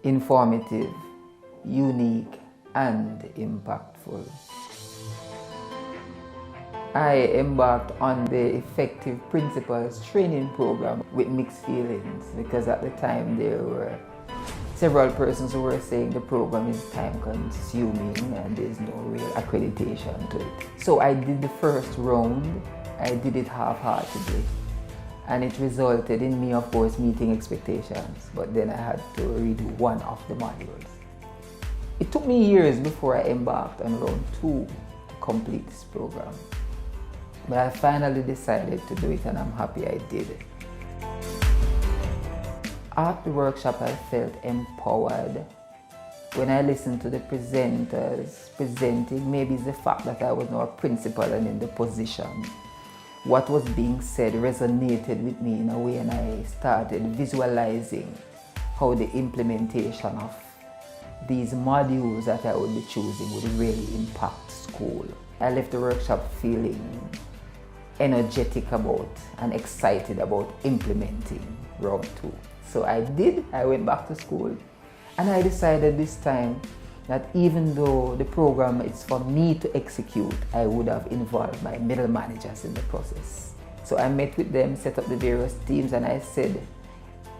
informative, unique, and impactful. I embarked on the Effective Principals training program with mixed feelings, because at the time there were several persons who were saying the program is time consuming and there's no real accreditation to it. So I did the first round. I did it half-heartedly, and it resulted in me, of course, meeting expectations, but then I had to redo one of the modules. It took me years before I embarked on round 2 to complete this program. But I finally decided to do it, and I'm happy I did. At the workshop, I felt empowered. When I listened to the presenters presenting, maybe it's the fact that I was now a principal and in the position. What was being said resonated with me in a way, and I started visualizing how the implementation of these modules that I would be choosing would really impact school. I left the workshop feeling energetic about and excited about implementing round 2. So I went back to school, and I decided this time that even though the program is for me to execute, I would have involved my middle managers in the process. So I met with them, set up the various teams, and I said,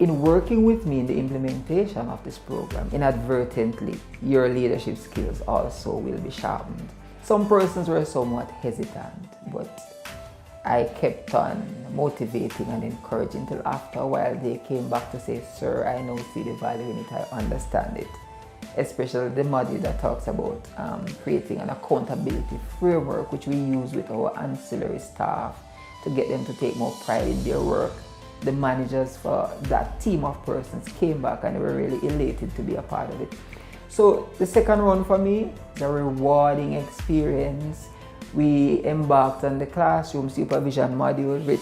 in working with me in the implementation of this program, inadvertently, your leadership skills also will be sharpened. Some persons were somewhat hesitant, but I kept on motivating and encouraging till after a while they came back to say, sir, I now see the value in it, I understand it. Especially the module that talks about creating an accountability framework, which we use with our ancillary staff to get them to take more pride in their work. The managers for that team of persons came back and they were really elated to be a part of it. So the second round for me is a rewarding experience. We embarked on the classroom supervision module, which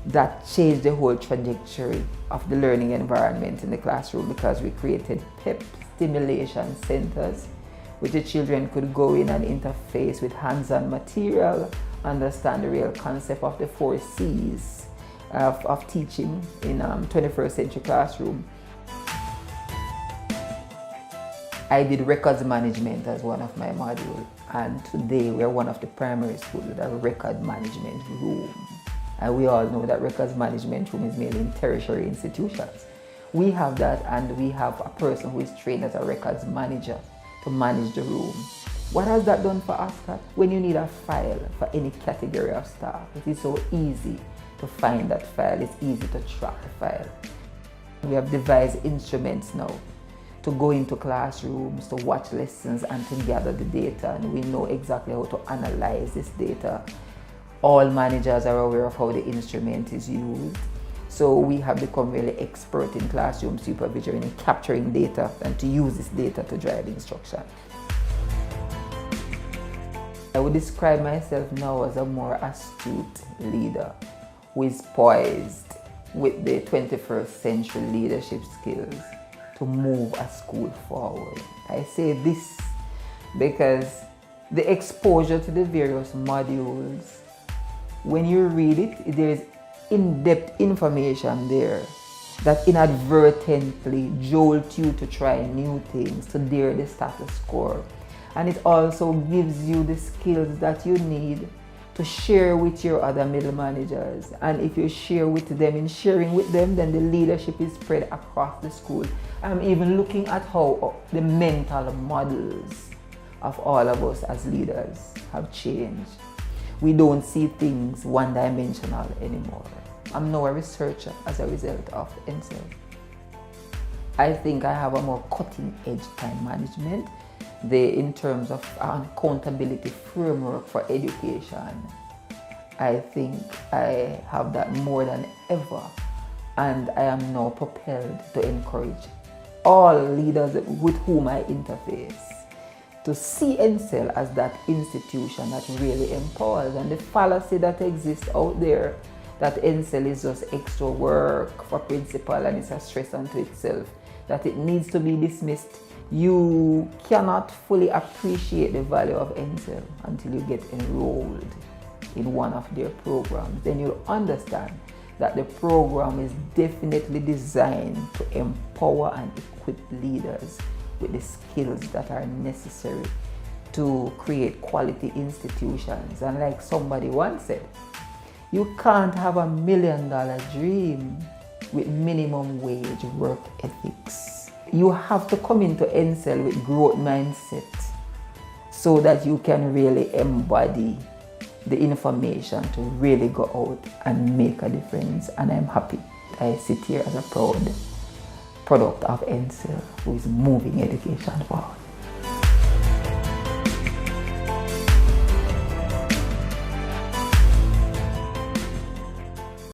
that changed the whole trajectory of the learning environment in the classroom, because we created PEP stimulation centers, which the children could go in and interface with hands-on material, understand the real concept of the 4 C's of teaching in 21st century classroom. I did records management as one of my modules, and today we're one of the primary schools with a record management room. And we all know that records management room is mainly in tertiary institutions. We have that, and we have a person who is trained as a records manager to manage the room. What has that done for Ascot? When you need a file for any category of staff, it is so easy to find that file. It's easy to track the file. We have devised instruments now to go into classrooms, to watch lessons and to gather the data, and we know exactly how to analyze this data. All managers are aware of how the instrument is used. So we have become really expert in classroom supervision in capturing data and to use this data to drive instruction. I would describe myself now as a more astute leader who is poised with the 21st century leadership skills to move a school forward. I say this because the exposure to the various modules, when you read it, there is in-depth information there that inadvertently jolts you to try new things, to dare the status quo. And it also gives you the skills that you need to share with your other middle managers. And if you share with them, in sharing with them, then the leadership is spread across the school. I'm even looking at how the mental models of all of us as leaders have changed. We don't see things one-dimensional anymore. I'm now a researcher as a result of NSEL. I think I have a more cutting-edge time management in terms of accountability framework for education. I think I have that more than ever, and I am now propelled to encourage all leaders with whom I interface to see NSEL as that institution that really empowers. And the fallacy that exists out there that NSEL is just extra work for principal and it's a stress unto itself, that it needs to be dismissed. You cannot fully appreciate the value of NSEL until you get enrolled in one of their programs. Then you'll understand that the program is definitely designed to empower and equip leaders with the skills that are necessary to create quality institutions. And like somebody once said, you can't have $1 million dream with minimum wage work ethics. You have to come into NCEL with growth mindset so that you can really embody the information to really go out and make a difference. And I'm happy I sit here as a proud product of NCEL who is moving education forward.